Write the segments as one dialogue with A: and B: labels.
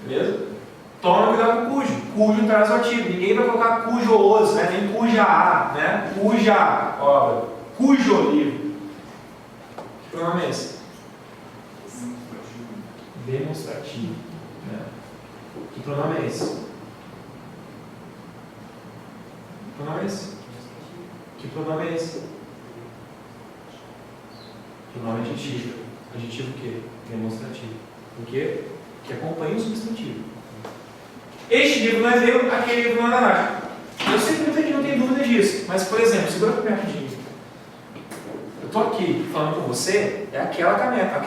A: Beleza? Toma cuidado com cujo. Cujo traz o ativo. Ninguém vai colocar cujo os, né? Nem cuja a, né? Cuja obra. Cujo livro. Que pronome é esse? Demonstrativo. Né? Que pronome é esse? Que pronome é esse? Que pronome é esse? Pronome adjetivo. Adjetivo o quê? Demonstrativo. Por quê? Que acompanha o substantivo. Este livro não é meu, aquele livro não é da Nath. Eu sei que muita gente não tem dúvida disso, mas, por exemplo, segura para mim rapidinho. Eu estou aqui falando com você, é aquela caneta.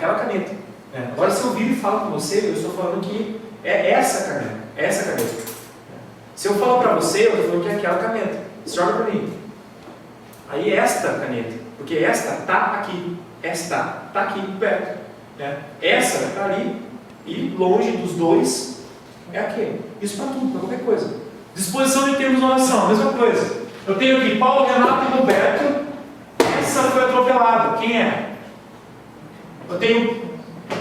A: Né? Agora, se eu viro e falo com você, eu estou falando que é essa caneta. Se eu falar para você, eu estou falando que é aquela caneta. Você joga para mim. Aí esta caneta, porque esta está aqui, esta está aqui perto. Né? Essa está ali e longe dos dois é aquele. Isso para tudo, para qualquer coisa. Disposição em termos de oração, mesma coisa. Eu tenho aqui Paulo, Renato e Roberto. Essa foi atropelada. Quem é? Eu tenho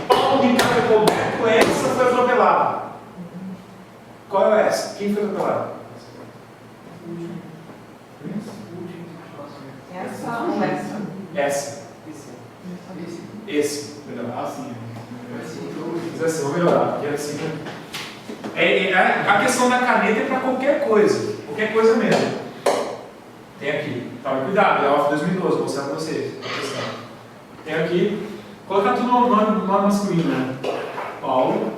A: Paulo, Ricardo e Roberto. Essa foi atropelada. Qual é essa? Quem foi atropelado?
B: Essa ou essa?
A: Essa. Esse.
C: Assim.
A: Mas assim, vou melhorar. Porque assim, a questão da caneta é para qualquer coisa. Qualquer coisa mesmo. Tem aqui. Tome cuidado, é a OFF 2012, vou mostrar para vocês. Tem aqui. Colocar tudo no nome masculino, né? Paulo.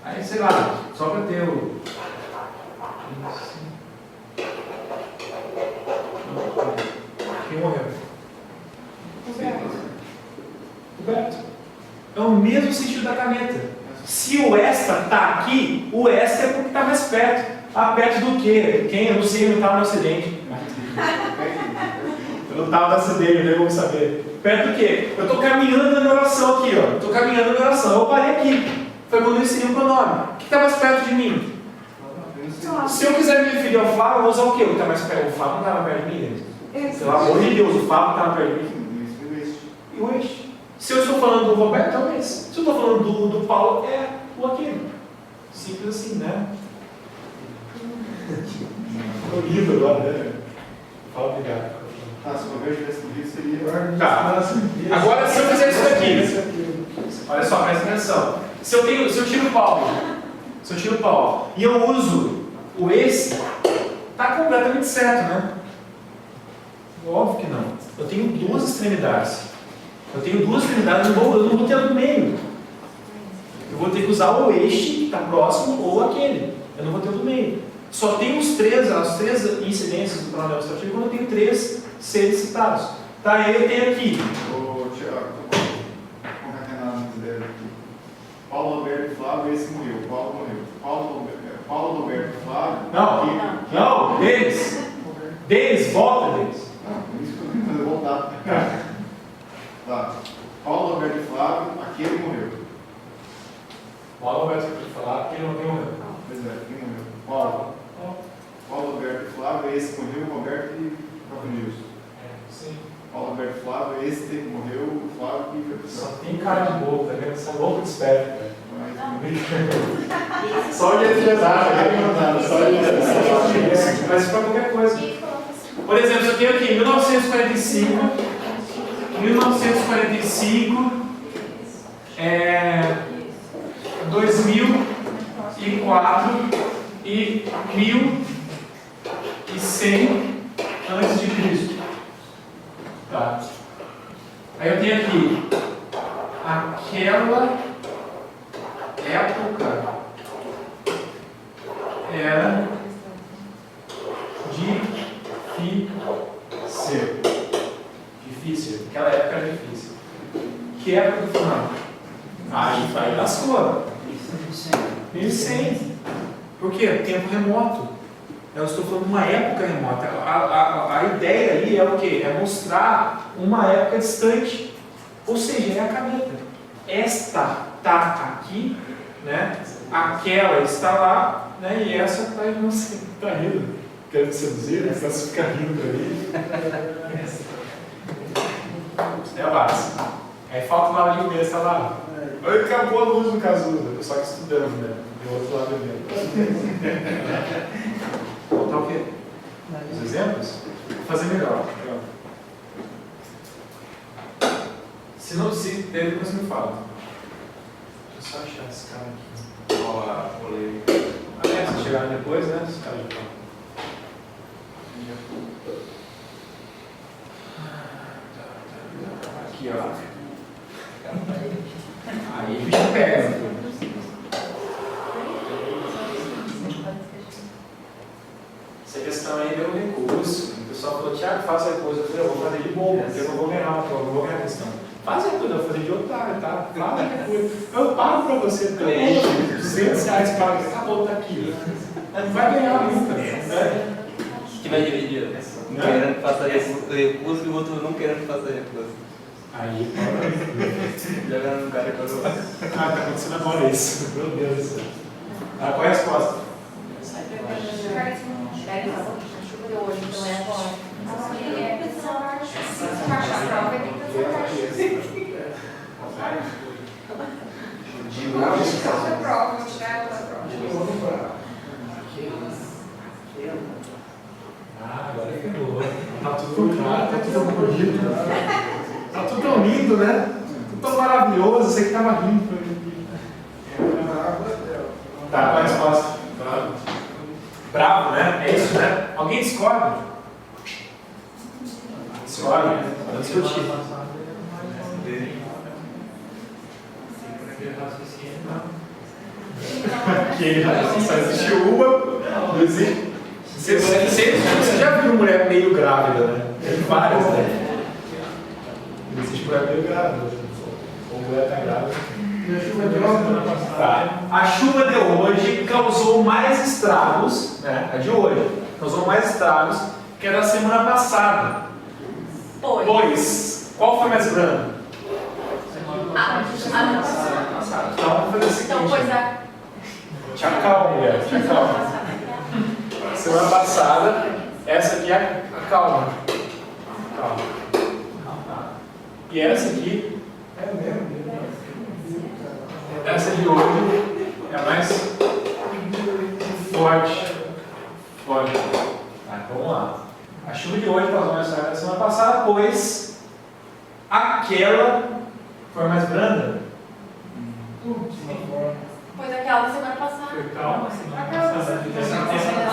A: Aí, sei lá, só para ter o. Quem morreu? Roberto. É o mesmo sentido da caneta. Se o esta está aqui, o esta é porque está mais perto. Ah, perto do quê? Quem? Eu não sei, eu não estava no acidente. Eu não estava no acidente, não tem como saber. Perto do quê? Eu estou caminhando na minha oração aqui, ó. Estou caminhando na minha oração. Eu parei aqui. Foi quando eu ensinei o pronome. O que está mais perto de mim? Se eu quiser me referir ao Flávio, eu vou usar o quê? O que está mais perto? O Flávio não estava perto de mim. Pelo amor de Deus, o Flávio estava perto de mim. E o este? Se eu estou falando do Roberto, é o esse. Se eu estou falando do Paulo, é o aquele. Simples assim, né? Estou lindo agora, né? Fala, obrigado.
C: Se o Roberto tivesse comigo, seria.
A: Tá. Agora, se eu fizer isso daqui, olha só, presta atenção. Se eu tiro o Paulo e eu uso o esse, está completamente certo, né? Óbvio que não. Eu tenho duas extremidades. Eu não vou ter no meio. Eu vou ter que usar o este, que está próximo, ou aquele. Eu não vou ter o do meio. Só tem as três incidências do pronome demonstrativo quando eu tenho três seres citados. Tá, aí eu tenho aqui.
C: Ô, Tiago, vou concatenar a ideia aqui. Paulo, Roberto e Flávio, esse morreu. Paulo morreu. Paulo, Roberto e Flávio.
A: Não, deles, volta deles.
C: Não, por isso que eu estou tentando voltar. Tá. Paulo, Roberto e Flávio, aquele morreu.
A: Paulo Roberto vai falar que ele não tem morreu.
C: Pois é, quem morreu? Paulo, Roberto e Flávio, esse morreu, Roberto e Flávio Nilson.
A: Sim.
C: Paulo, Roberto e Flávio, esse morreu, o Flávio que foi pro céu.
A: Só tem cara de bobo, tá vendo? São loucos de esperto, cara.
C: Mas,
A: Só de exato, mas para qualquer coisa. Por exemplo, eu tenho aqui 1945, 2004 e 1100 antes de Cristo. Tá. Aí eu tenho aqui aquela época era difícil. Aquela época era difícil. Que época do final? A gente vai das cores. 1100. Por quê? Tempo remoto. Eu estou falando de uma época remota. A ideia aí é o quê? É mostrar uma época distante. Ou seja, é a caneta. Esta está aqui, né? Aquela está lá, né? E essa está aí, não sei, está rindo.
B: querendo seduzir, né? Senão você fica rindo pra mim. É a base. Aí falta uma hora de comer, tá lá. Oi, acabou a luz no Cazuza. Eu só que estudando, né? Do outro lado mesmo. Faltar o quê? Os exemplos? Vou fazer melhor. Se não, se daí depois me fala. Deixa eu só achar esse cara aqui. Olha lá, polêmica. Se chegar depois, né? Esse cara de cá. Aqui, ó. Aí o bicho pega. Essa questão aí deu um recurso. O pessoal falou, Tiago, faça a coisa. Eu falei, eu vou fazer de bobo, porque eu não vou ganhar, eu não vou ganhar a questão. Faz a coisa, eu vou fazer de otário, tá? Fala que coisa. Eu pago pra você, porque R$200 para acabou, tá aqui. Não vai ganhar nunca.
D: Que vai dividir, né? Um querendo que faça recurso e o outro não querendo que faça recurso.
B: Aí,
D: Jogando no cara que eu
B: tá acontecendo agora isso. Meu Deus do céu. Qual é a resposta?
E: Chuva de hoje, então é agora. Se baixar a prova, vai ter que fazer a prova, vou tirar ela da prova.
B: Agora pegou. Tá tudo claro, tá tudo bonito. Tá tudo tão lindo, né? Tudo tão maravilhoso. Você que tava rindo. Tá, qual a resposta? Bravo, né? É isso, né? Alguém discorda? Discorda? Vamos discutir. Aquele raciocínio só existe uma, não existe. Você já viu mulher meio grávida, né? Tem várias, né? Não existe mulher meio grávida. Ou mulher está grávida. Tá. A chuva de hoje causou mais estragos, né? A de hoje causou mais estragos que a da semana passada. Pois, qual foi mais branda? Então vamos fazer o seguinte.
E: Então, pois é.
B: Te acalma, mulher, te acalma. Semana passada, essa aqui é a calma. Calma. E essa aqui é mesmo. Essa de hoje é mais forte. Tá, vamos lá. A chuva de hoje causou mais forte da semana passada, pois aquela foi mais branda.
E: Pois aquela da semana passada.
B: Calma.
E: Aquela da semana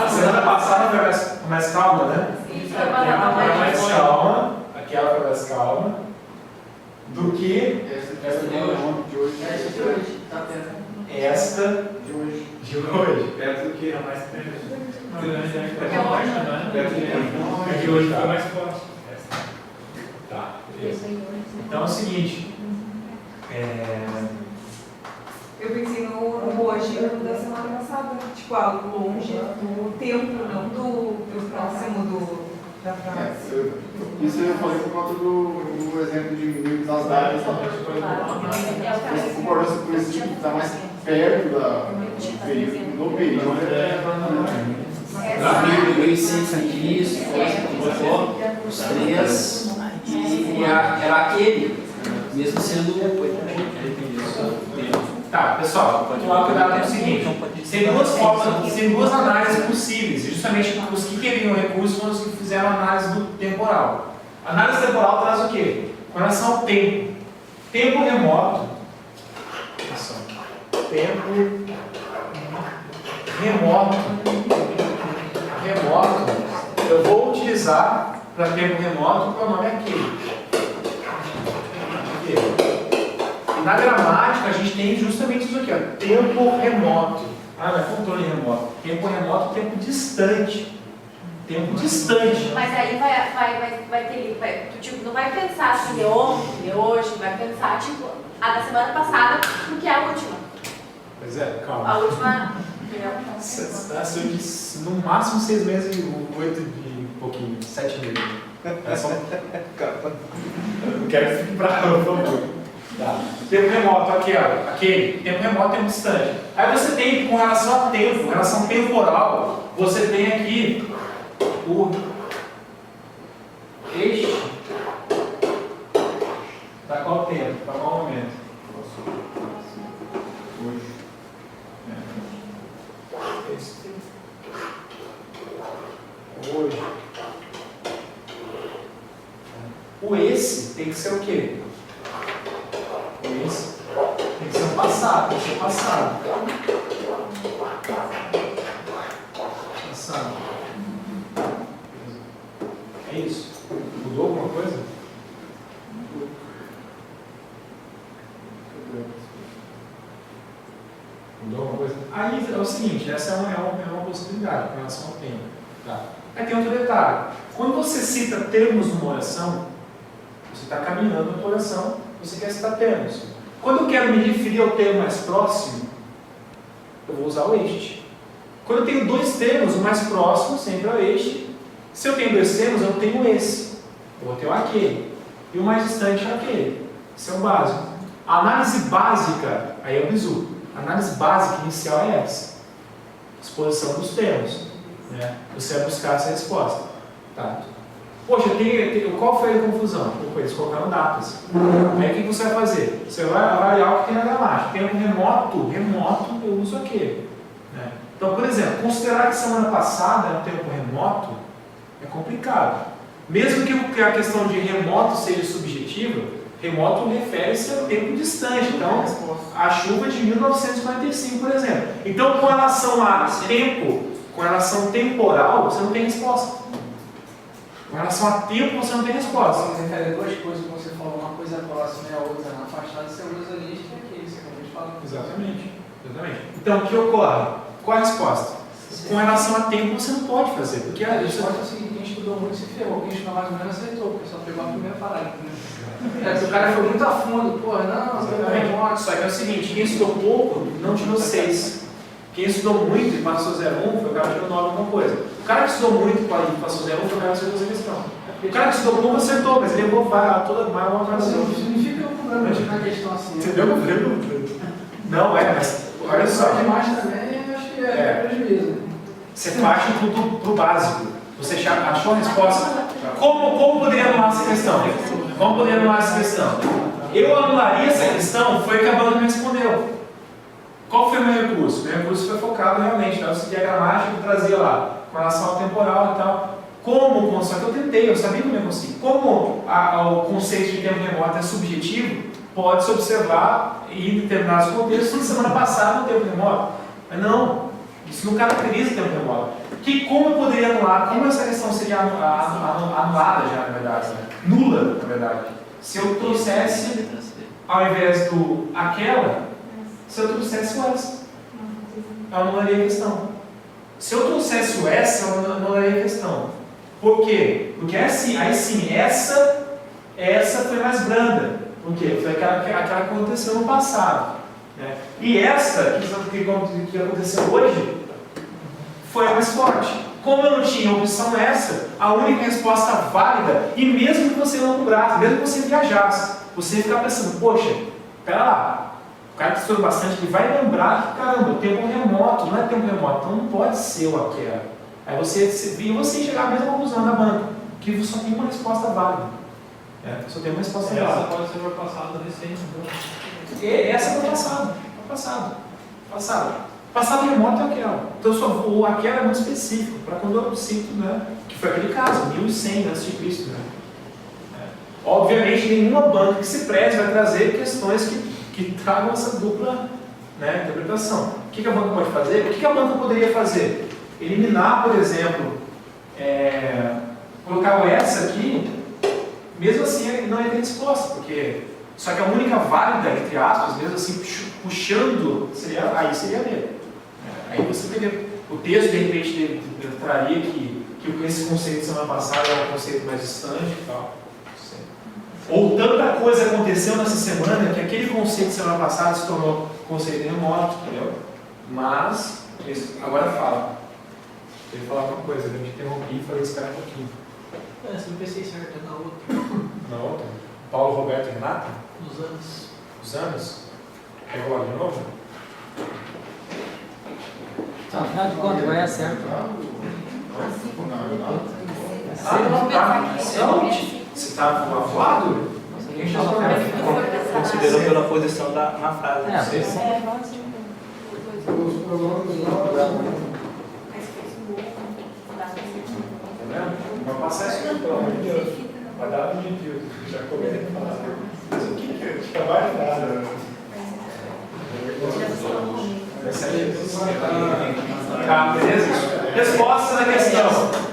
B: A semana passada foi mais calma, né?
E: Isso,
B: Foi mais calma. Aquela foi mais calma do que
C: Essa de hoje.
B: esta de hoje.
A: Perto do que? É mais perto.
B: A de hoje foi mais forte. Tá, beleza. Então é o seguinte.
F: Eu pensei no hoje da semana passada, tipo algo longe do tempo, não do próximo da frase.
C: Isso eu falei por conta do exemplo de minutos das datas. Você concordou com esse tipo que está mais perto do período, no período.
D: Veio 6 aqui, os 3, e era aquele, mesmo sendo
B: Tá, pessoal, tomar cuidado com o seguinte. Tem duas formas, tem duas análises possíveis. E justamente os que queriam recurso foram os que fizeram a análise do temporal. A análise temporal traz o quê? Com relação ao tempo. Tempo remoto. Tempo remoto. Eu vou utilizar para tempo remoto o pronome aquele. Na gramática a gente tem justamente isso aqui, ó, tempo remoto. Não é controle remoto. Tempo remoto, tempo distante. Tempo distante.
E: Mas aí vai ter. Tu tipo, não vai pensar assim de ontem, de hoje, vai pensar tipo a da semana passada, porque é a última.
B: Pois é, calma.
E: A última.
B: No máximo 6 meses e 8 e pouquinho, 7 meses. É só. Eu não quero que fique bravo, por favor. Tá. Tempo remoto, aqui, ó, aquele. Tempo remoto, tempo distante. Aí você tem, com relação a tempo, com relação temporal, você tem aqui
A: o este para qual tempo? Para qual momento?
C: Hoje.
A: Hoje. O esse tem que ser o quê? O esse tem que ser o passado, tem que ser o passado. Passado. É isso. Mudou alguma coisa? Mudou alguma coisa? Aí é o seguinte, essa é uma possibilidade com relação ao tempo. Tá? Aí tem outro detalhe. Quando você cita termos numa oração, você está caminhando na oração, você quer citar termos. Quando eu quero me referir ao termo mais próximo, eu vou usar o este. Quando eu tenho dois termos, o mais próximo sempre é o este. Se eu tenho dois termos, eu tenho esse. Eu vou ter o aquele. E o mais distante é aquele. Esse é o básico. A análise básica, aí é o bizu. A análise básica inicial é essa. Exposição dos termos. Né? Você vai buscar essa resposta. Tá? Poxa, qual foi a confusão? Eles colocaram datas. Aí o que você vai fazer? Você vai avaliar o que tem na gramática. Tempo remoto eu uso aquele. Né? Então, por exemplo, considerar que semana passada é um tempo remoto é complicado. Mesmo que a questão de remoto seja subjetiva, remoto refere-se ao tempo distante. Então, a chuva de 1945, por exemplo. Então, com relação a tempo, com relação temporal, você não tem resposta. Com relação a tempo, você não tem resposta.
G: Você refere duas coisas, como você falou, uma coisa próxima e a outra afastada, você usa ali, que é aquele, você acabou de falar.
A: Exatamente. Então, o que ocorre? Qual a resposta? Com relação a tempo, você não pode fazer. Porque
G: A resposta é o seguinte: quem estudou muito se ferrou, quem estudou mais ou menos acertou, porque só pegou a primeira parágrafo. Né? Se o cara foi muito a fundo, porra, não,
A: exatamente. Só que é o seguinte: quem estudou pouco não tirou 6. Quem estudou muito e passou 0,1 foi o cara que tirou 9 alguma coisa. O cara que estudou muito e passou 0,1 foi o cara que acertou essa questão. O cara que estudou pouco acertou, mas ele levou toda uma
G: Não significa o problema de uma questão assim.
A: Entendeu? Não, mas olha só.
G: Demais também, acho que é prejuízo.
A: Você parte pro básico. Você achou a resposta. Como poderia anular essa questão? Como poderia anular essa questão? Eu anularia essa questão, foi que a banda me respondeu. Qual foi o meu recurso? Meu recurso foi focado realmente, eu segui a gramática que trazia lá, com relação ao temporal e tal. Só que eu tentei, eu sabia que eu não ia conseguir. Como o conceito de tempo remoto é subjetivo, pode-se observar em determinados contextos que semana passada o tempo remoto. Mas não, isso não caracteriza o tempo remoto. Como eu poderia anular? Como essa questão seria anulada já, na verdade? Né? Nula, na verdade. Se eu trouxesse, ao invés do aquela, se eu trouxesse o essa, eu anularia a questão. Se eu trouxesse o essa, eu anularia a questão. Por quê? Porque assim, aí sim, essa foi mais branda. Por quê? Foi aquela que aconteceu no passado. Né? E essa, que aconteceu hoje, foi a mais forte. Como eu não tinha opção essa, a única resposta válida, e mesmo que você não cobrasse, mesmo que você viajasse, você ia ficar pensando, poxa, pera lá, o cara que estuda bastante, ele vai lembrar que, caramba, o tempo remoto, não é tempo remoto, então não pode ser o aquela. Aí você chegar à mesma conclusão da banca, que só tem uma resposta válida. Só tem uma resposta válida.
H: Essa pode ser para passado recente, então.
A: Essa foi passado. Passado remoto é aquela. Então o aquela é muito específico, para quando eu cito, né, que foi aquele caso, 1100 a.C. Né? Obviamente, nenhuma banca que se preze vai trazer questões que tragam essa dupla, né, interpretação. O que a banca pode fazer? O que a banca poderia fazer? Eliminar, por exemplo, colocar o essa aqui, mesmo assim não ia ter resposta, porque só que a única válida, entre aspas, mesmo assim, puxando, seria ler. Aí você teria, o texto de repente traria que esse conceito de semana passada era um conceito mais distante e tal. Ou tanta coisa aconteceu nessa semana que aquele conceito de semana passada se tornou conceito remoto, entendeu? Mas, agora fala. Eu ia falar uma coisa, eu te interrompi e falei esperar um pouquinho.
G: Se não pensei certo, é na outra.
A: Na outra? Paulo, Roberto e Renata?
G: Nos anos.
A: Os anos? Pegou lá de novo?
I: Afinal de contas, vai dar certo.
B: Você está avoado?
D: Considerou pela posição na frase.
B: Vai passar isso aqui, pelo amor de Deus. Vai dar um dia. Já comeu. Mas o que é? Trabalho nada. Tá, beleza? Resposta na questão.